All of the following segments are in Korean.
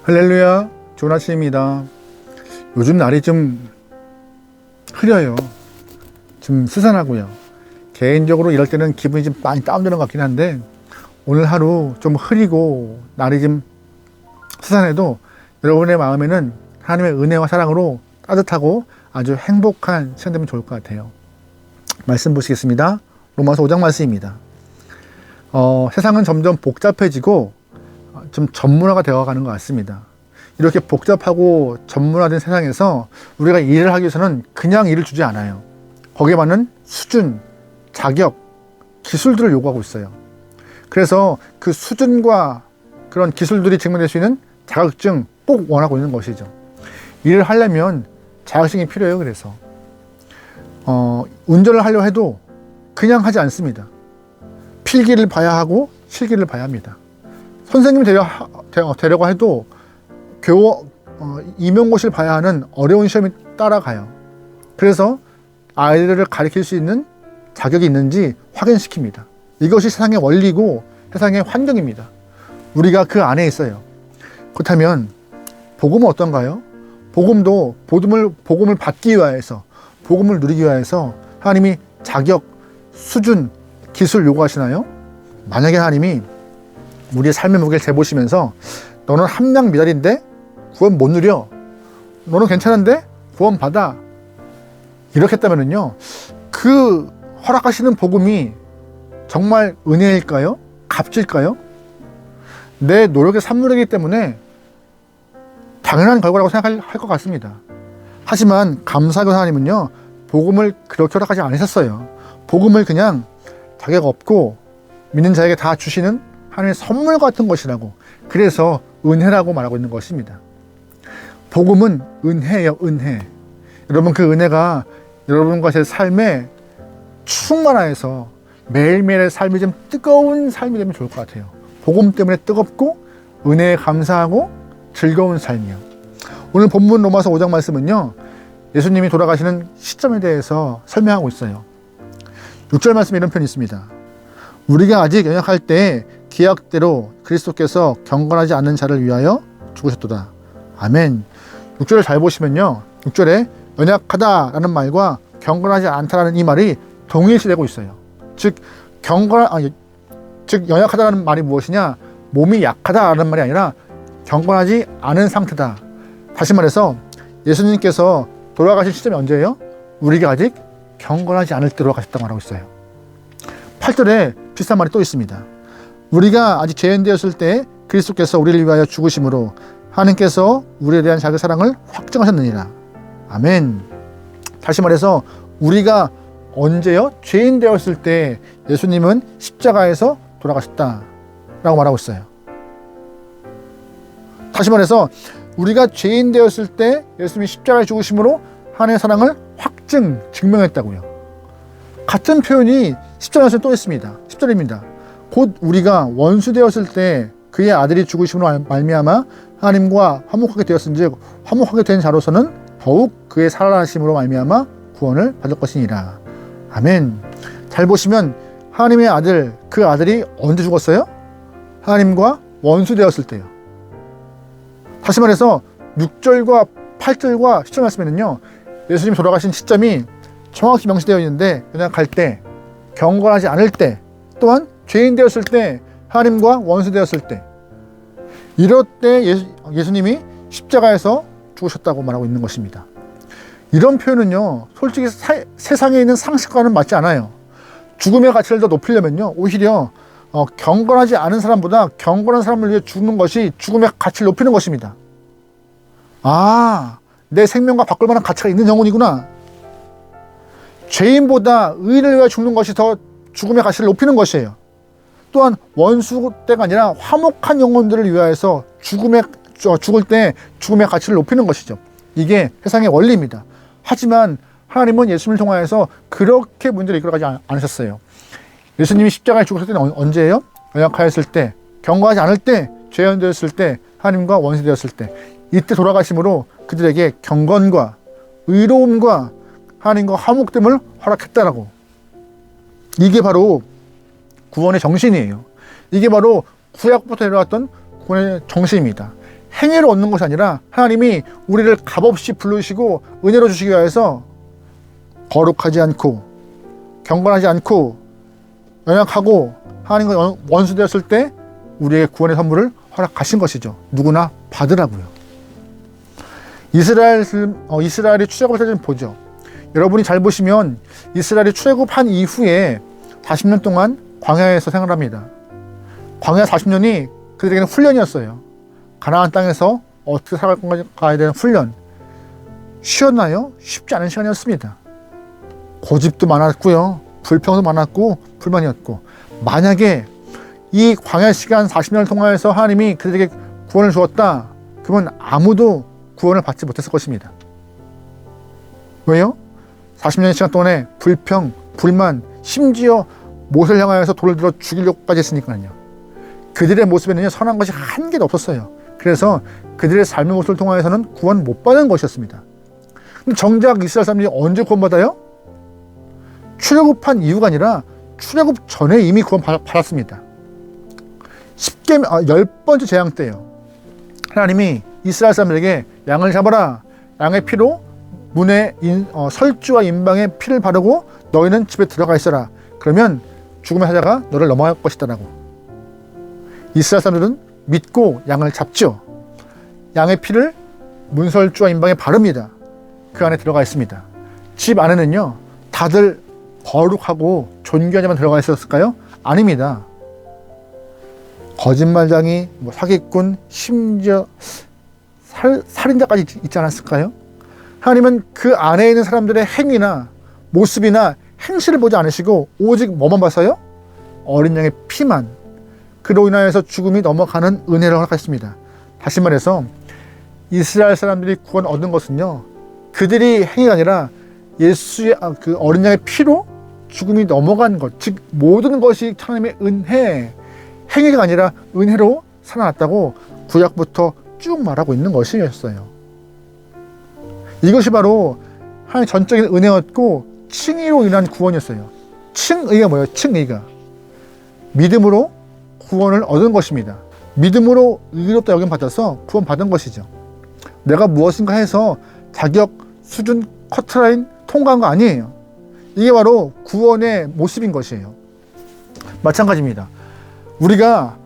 할렐루야, 좋은 아침입니다. 요즘 날이 좀 흐려요. 좀 스산하고요. 개인적으로 이럴 때는 기분이 좀 많이 다운되는 것 같긴 한데, 오늘 하루 좀 흐리고 날이 좀 스산해도 여러분의 마음에는 하나님의 은혜와 사랑으로 따뜻하고 아주 행복한 시간 되면 좋을 것 같아요. 말씀 보시겠습니다. 로마서 5장 말씀입니다. 세상은 점점 복잡해지고 좀 전문화가 되어가는 것 같습니다. 이렇게 복잡하고 전문화된 세상에서 우리가 일을 하기 위해서는 그냥 일을 주지 않아요. 거기에 맞는 수준, 자격, 기술들을 요구하고 있어요. 그래서 그 수준과 그런 기술들이 증명될 수 있는 자격증 꼭 원하고 있는 것이죠. 일을 하려면 자격증이 필요해요. 그래서 운전을 하려 해도 그냥 하지 않습니다. 필기를 봐야 하고 실기를 봐야 합니다. 선생님 되려고 해도 임용고시를 봐야 하는 어려운 시험이 따라가요. 그래서 아이들을 가르칠 수 있는 자격이 있는지 확인시킵니다. 이것이 세상의 원리고 세상의 환경입니다. 우리가 그 안에 있어요. 그렇다면 복음은 어떤가요? 복음도 복음을 받기 위해서, 복음을 누리기 위해서 하나님이 자격, 수준, 기술 요구하시나요? 만약에 하나님이 우리의 삶의 무게를 재보시면서 너는 함량 미달인데 구원 못 누려, 너는 괜찮은데 구원 받아, 이렇게 했다면요, 그 허락하시는 복음이 정말 은혜일까요? 값일까요? 내 노력의 산물이기 때문에 당연한 결과라고 생각할 것 같습니다. 하지만 감사하게도 하나님은요, 복음을 그렇게 허락하지 않으셨어요. 복음을 그냥 자격 없고 믿는 자에게 다 주시는 하나님의 선물 같은 것이라고, 그래서 은혜라고 말하고 있는 것입니다. 복음은 은혜예요, 은혜. 여러분, 그 은혜가 여러분과 제 삶에 충만하여서 매일매일의 삶이 좀 뜨거운 삶이 되면 좋을 것 같아요. 복음 때문에 뜨겁고 은혜에 감사하고 즐거운 삶이요. 오늘 본문 로마서 5장 말씀은요, 예수님이 돌아가시는 시점에 대해서 설명하고 있어요. 6절 말씀에 이런 편이 있습니다. 우리가 아직 연약할 때에 기약대로 그리스도께서 경건하지 않는 자를 위하여 죽으셨도다. 아멘. 6절을 잘 보시면요, 6절에 연약하다라는 말과 경건하지 않다라는 이 말이 동일시되고 있어요. 즉 연약하다라는 말이 무엇이냐? 몸이 약하다라는 말이 아니라 경건하지 않은 상태다. 다시 말해서 예수님께서 돌아가신 시점이 언제예요? 우리가 아직 경건하지 않을 때 돌아가셨다고 말하고 있어요. 8절에 비슷한 말이 또 있습니다. 우리가 아직 죄인 되었을 때 그리스도께서 우리를 위하여 죽으심으로 하나님께서 우리에 대한 자기 사랑을 확증하셨느니라. 아멘. 다시 말해서 우리가 언제요? 죄인 되었을 때 예수님은 십자가에서 돌아가셨다라고 말하고 있어요. 다시 말해서 우리가 죄인 되었을 때 예수님이 십자가에 죽으심으로 하나님의 사랑을 증명했다고요. 같은 표현이 10절에서 또 있습니다. 10절입니다. 곧 우리가 원수 되었을 때 그의 아들이 죽으심으로 말미암아 하나님과 화목하게 되었은즉 화목하게 된 자로서는 더욱 그의 살아나심으로 말미암아 구원을 받을 것이니라. 아멘. 잘 보시면 하나님의 아들, 그 아들이 언제 죽었어요? 하나님과 원수 되었을 때요. 다시 말해서 6절과 8절과 10절 말씀에는요, 예수님 돌아가신 시점이 정확히 명시되어 있는데, 연약할 때, 경건하지 않을 때, 또한 죄인 되었을 때, 하나님과 원수 되었을 때, 이럴 때 예수님이 십자가에서 죽으셨다고 말하고 있는 것입니다. 이런 표현은요, 솔직히 세상에 있는 상식과는 맞지 않아요. 죽음의 가치를 더 높이려면요, 오히려 경건하지 않은 사람보다 경건한 사람을 위해 죽는 것이 죽음의 가치를 높이는 것입니다. 아, 내 생명과 바꿀 만한 가치가 있는 영혼이구나. 죄인보다 의인을 위해 죽는 것이 더 죽음의 가치를 높이는 것이에요. 또한 원수 때가 아니라 화목한 영혼들을 위하여서 죽을 때 죽음의 가치를 높이는 것이죠. 이게 세상의 원리입니다. 하지만 하나님은 예수님을 통하여서 그렇게 문제를 이끌어가지 않으셨어요. 예수님이 십자가에 죽으셨을 때는 언제예요? 연약하였을 때, 경건하지 않을 때, 죄인 되었을 때, 하나님과 원수 되었을 때, 이때 돌아가심으로 그들에게 경건과 의로움과 하나님과 화목됨을 허락했다라고. 이게 바로 구원의 정신이에요. 이게 바로 구약부터 내려왔던 구원의 정신입니다. 행위로 얻는 것이 아니라 하나님이 우리를 값없이 부르시고 은혜로 주시기 위해서 거룩하지 않고 경건하지 않고 연약하고 하나님과 원수되었을 때 우리에게 구원의 선물을 허락하신 것이죠. 누구나 받으라고요. 이스라엘이 출애굽을 때 좀 보죠. 여러분이 잘 보시면 이스라엘이 출애굽한 이후에 40년 동안 광야에서 생활합니다. 광야 40년이 그들에게는 훈련이었어요. 가나안 땅에서 어떻게 살아가야 되는 훈련. 쉬었나요? 쉽지 않은 시간이었습니다. 고집도 많았고요. 불평도 많았고 불만이었고, 만약에 이 광야 시간 40년을 통하여서 하나님이 그들에게 구원을 주었다, 그러면 아무도 구원을 받지 못했을 것입니다. 왜요? 40년의 시간 동안에 불평, 불만, 심지어 모세를 향하여서 돌을 들어 죽이려고까지 했으니까요. 그들의 모습에는 선한 것이 한 개도 없었어요. 그래서 그들의 삶의 모습을 통하여서는 구원 못 받는 것이었습니다. 근데 정작 이스라엘 사람들이 언제 구원받아요? 출애굽한 이유가 아니라 출애굽 전에 이미 구원 받았습니다. 10번째 재앙 때요. 하나님이 이스라엘 사람들에게 양을 잡아라. 양의 피로 문에 설주와 인방에 피를 바르고 너희는 집에 들어가 있어라. 그러면 죽음의 사자가 너를 넘어갈 것이다라고. 이스라엘 사람들은 믿고 양을 잡죠. 양의 피를 문설주와 인방에 바릅니다. 그 안에 들어가 있습니다. 집 안에는요, 다들 거룩하고 존귀하게만 들어가 있었을까요? 아닙니다. 거짓말쟁이, 사기꾼, 심지어 살인자까지 있지 않았을까요? 하나님은 그 안에 있는 사람들의 행위나 모습이나 행실을 보지 않으시고 오직 뭐만 봤어요? 어린 양의 피만. 그로 인하여서 죽음이 넘어가는 은혜를 허락하셨습니다. 다시 말해서 이스라엘 사람들이 구원 얻은 것은요, 그들이 행위가 아니라 예수의 그 어린 양의 피로 죽음이 넘어간 것, 즉 모든 것이 하나님의 은혜, 행위가 아니라 은혜로 살아났다고 구약부터 쭉 말하고 있는 것이었어요. 이것이 바로 하나님의 전적인 은혜였고 칭의로 인한 구원이었어요. 칭의가 뭐예요? 칭의가 믿음으로 구원을 얻은 것입니다. 믿음으로 의롭다 여김 받아서 구원 받은 것이죠. 내가 무엇인가 해서 자격, 수준, 커트라인 통과한 거 아니에요. 이게 바로 구원의 모습인 것이에요. 마찬가지입니다. 우리가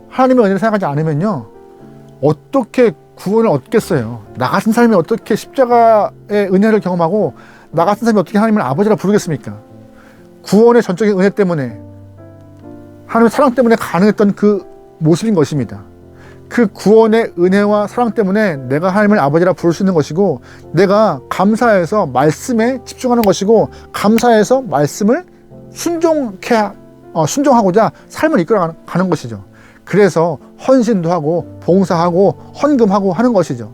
하나님의 은혜를 생각하지 않으면요, 어떻게 구원을 얻겠어요? 나 같은 사람이 어떻게 십자가의 은혜를 경험하고 나 같은 사람이 어떻게 하나님을 아버지라 부르겠습니까? 구원의 전적인 은혜 때문에, 하나님의 사랑 때문에 가능했던 그 모습인 것입니다. 그 구원의 은혜와 사랑 때문에 내가 하나님을 아버지라 부를 수 있는 것이고, 내가 감사해서 말씀에 집중하는 것이고, 감사해서 말씀을 순종하고자 삶을 이끌어가는 것이죠. 그래서 헌신도 하고 봉사하고 헌금하고 하는 것이죠.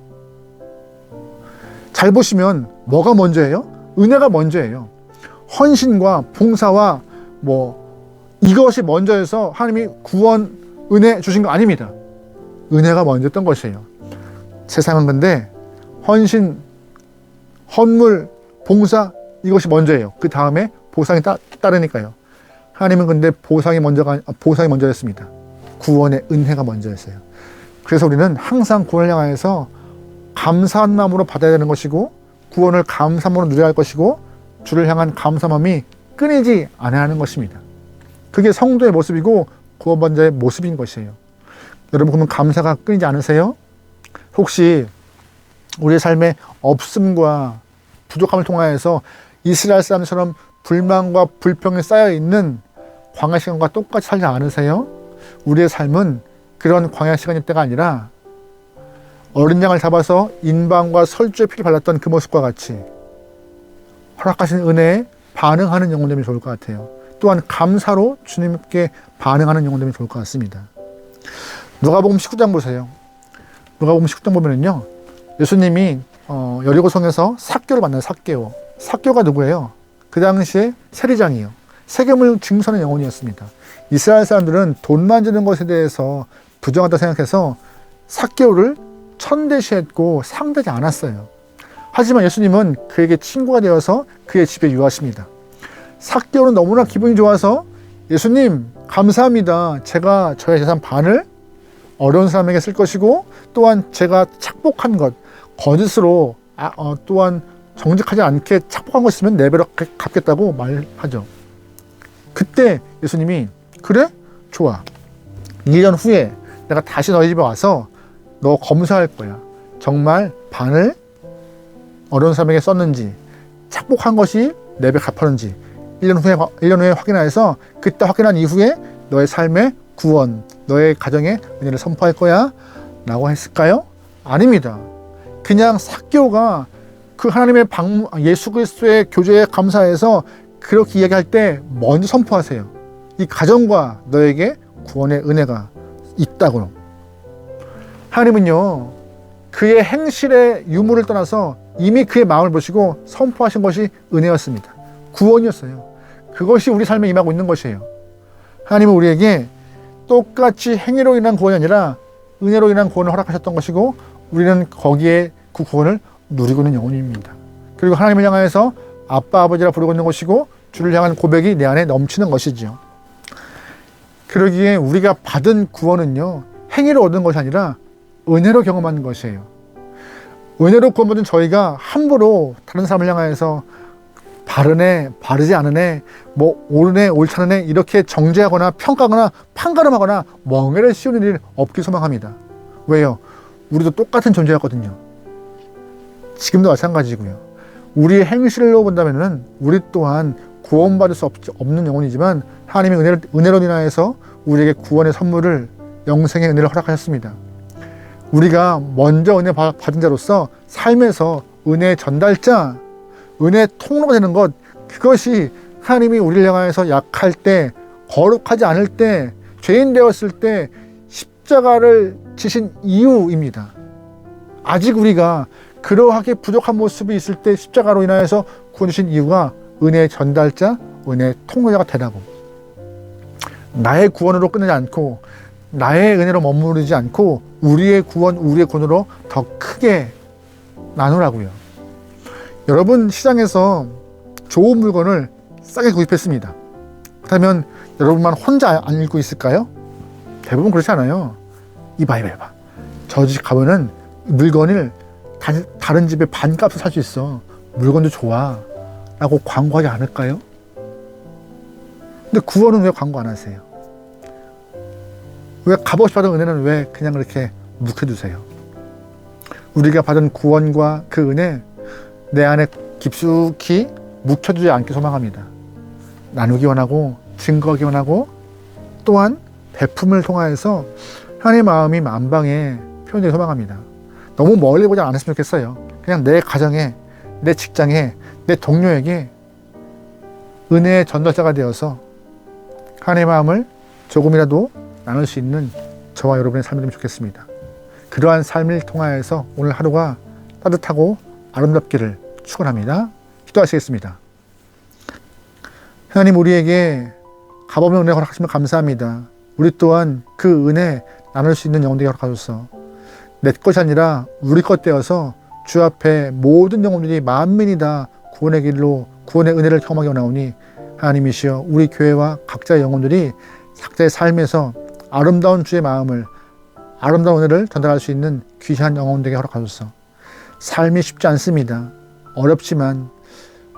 잘 보시면 뭐가 먼저예요? 은혜가 먼저예요. 헌신과 봉사와 이것이 먼저여서 하나님이 구원, 은혜 주신 거 아닙니다. 은혜가 먼저였던 것이에요. 세상은 근데 헌신, 헌물, 봉사 이것이 먼저예요. 그 다음에 보상이 따르니까요. 하나님은 근데 보상이 먼저였습니다. 구원의 은혜가 먼저였어요. 그래서 우리는 항상 구원을 향하여서 감사한 마음으로 받아야 되는 것이고, 구원을 감사함으로 누려야 할 것이고, 주를 향한 감사함이 끊이지 않아야 하는 것입니다. 그게 성도의 모습이고 구원받은 자의 모습인 것이에요. 여러분, 그러면 감사가 끊이지 않으세요? 혹시 우리의 삶에 없음과 부족함을 통하여서 이스라엘 사람처럼 불만과 불평이 쌓여있는 광야 시간과 똑같이 살지 않으세요? 우리의 삶은 그런 광야 시간일 때가 아니라 어린 양을 잡아서 인방과 설주에 피를 발랐던 그 모습과 같이 허락하신 은혜에 반응하는 영혼 되면 좋을 것 같아요. 또한 감사로 주님께 반응하는 영혼 되면 좋을 것 같습니다. 누가복음 19장 보세요. 누가복음 19장 보면은요, 예수님이 여리고성에서 삭개오를 만나요. 삭개오가 누구예요? 그 당시에 세리장이에요. 세금을 징수하는 영혼이었습니다. 이스라엘 사람들은 돈 만지는 것에 대해서 부정하다고 생각해서 삭개오를 천대시했고 상대하지 않았어요. 하지만 예수님은 그에게 친구가 되어서 그의 집에 유하십니다. 삭개오는 너무나 기분이 좋아서 예수님 감사합니다. 제가 저의 재산 반을 어려운 사람에게 쓸 것이고, 또한 제가 착복한 것, 거짓으로 또한 정직하지 않게 착복한 것 있으면 4배로 갚겠다고 말하죠. 그때 예수님이 그래? 좋아. 1년 후에 내가 다시 너희 집에 와서 너 검사할 거야. 정말 반을 어려운 사람에게 썼는지, 착복한 것이 4배 갚았는지 1년 후에 확인해서, 그때 확인한 이후에 너의 삶의 구원, 너의 가정의 은혜를 선포할 거야 라고 했을까요? 아닙니다. 그냥 삭개오가 그 하나님의 예수 그리스도의 교제에 감사해서 그렇게 이야기할 때 먼저 선포하세요. 이 가정과 너에게 구원의 은혜가 있다고. 하나님은요, 그의 행실의 유무를 떠나서 이미 그의 마음을 보시고 선포하신 것이 은혜였습니다. 구원이었어요. 그것이 우리 삶에 임하고 있는 것이에요. 하나님은 우리에게 똑같이 행위로 인한 구원이 아니라 은혜로 인한 구원을 허락하셨던 것이고, 우리는 거기에 그 구원을 누리고 있는 영혼입니다. 그리고 하나님을 향하여서 아빠 아버지라 부르고 있는 것이고, 주를 향한 고백이 내 안에 넘치는 것이지요. 그러기에 우리가 받은 구원은요, 행위로 얻은 것이 아니라 은혜로 경험하는 것이에요. 은혜로 구원받은 저희가 함부로 다른 사람을 향하여서 바르네, 바르지 않으네, 옳으네, 옳지 않으네 이렇게 정죄하거나 평가하거나 판가름하거나 멍에를 씌우는 일 없길 소망합니다. 왜요? 우리도 똑같은 존재였거든요. 지금도 마찬가지고요. 우리의 행실로 본다면은 우리 또한 구원받을 수 없는 영혼이지만, 하나님의 은혜로 인하여서 우리에게 구원의 선물을, 영생의 은혜를 허락하셨습니다. 우리가 먼저 은혜 받은 자로서 삶에서 은혜의 전달자, 은혜의 통로가 되는 것, 그것이 하나님이 우리를 향하여서 약할 때, 거룩하지 않을 때, 죄인 되었을 때 십자가를 지신 이유입니다. 아직 우리가 그러하게 부족한 모습이 있을 때 십자가로 인하여서 구원 주신 이유가 은혜의 전달자, 은혜의 통로자가 되라고. 나의 구원으로 끝내지 않고, 나의 은혜로 머무르지 않고, 우리의 구원, 우리의 구원으로 더 크게 나누라고요. 여러분, 시장에서 좋은 물건을 싸게 구입했습니다. 그렇다면 여러분만 혼자 안 읽고 있을까요? 대부분 그렇지 않아요. 이봐. 저 집 가면은 물건을 다른 집에 반값에 살 수 있어. 물건도 좋아. 라고 광고하지 않을까요? 근데 구원은 왜 광고 안 하세요? 왜 값없이 받은 은혜는 왜 그냥 이렇게 묵혀두세요? 우리가 받은 구원과 그 은혜, 내 안에 깊숙이 묵혀두지 않게 소망합니다. 나누기 원하고, 증거하기 원하고, 또한 베품을 통하여서 하나님의 마음이 만방에 표현되기 소망합니다. 너무 멀리 보지 않았으면 좋겠어요. 그냥 내 가정에, 내 직장에, 내 동료에게 은혜의 전달자가 되어서 하나님의 마음을 조금이라도 나눌 수 있는 저와 여러분의 삶이 되면 좋겠습니다. 그러한 삶을 통하여서 오늘 하루가 따뜻하고 아름답기를 축원합니다. 기도하시겠습니다. 하나님, 우리에게 값없는 은혜 허락하시면 감사합니다. 우리 또한 그 은혜 나눌 수 있는 영혼들이 허락하소서. 내 것이 아니라 우리 것 되어서 주 앞에 모든 영혼들이 만민이 다 구원의 길로, 구원의 은혜를 경험하게 원하오니, 하나님이시여, 우리 교회와 각자의 영혼들이 각자의 삶에서 아름다운 주의 마음을, 아름다운 은혜를 전달할 수 있는 귀한 영혼들에게 허락하소서. 삶이 쉽지 않습니다. 어렵지만,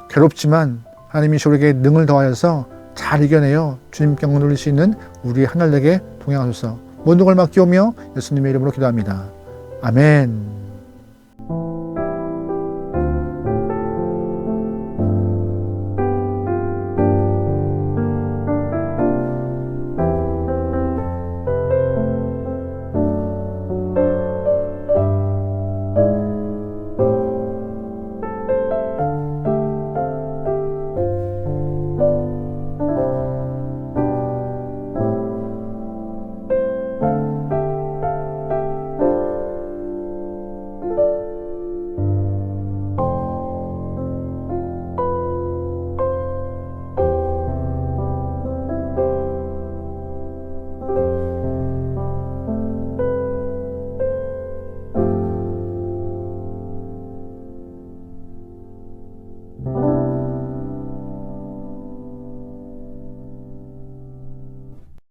괴롭지만 하나님이시여, 우리에게 능을 더하여서 잘 이겨내어 주님께 영광 돌릴 수 있는 우리 하늘에게 동행하소서. 모든 걸 맡기오며 예수님의 이름으로 기도합니다. 아멘.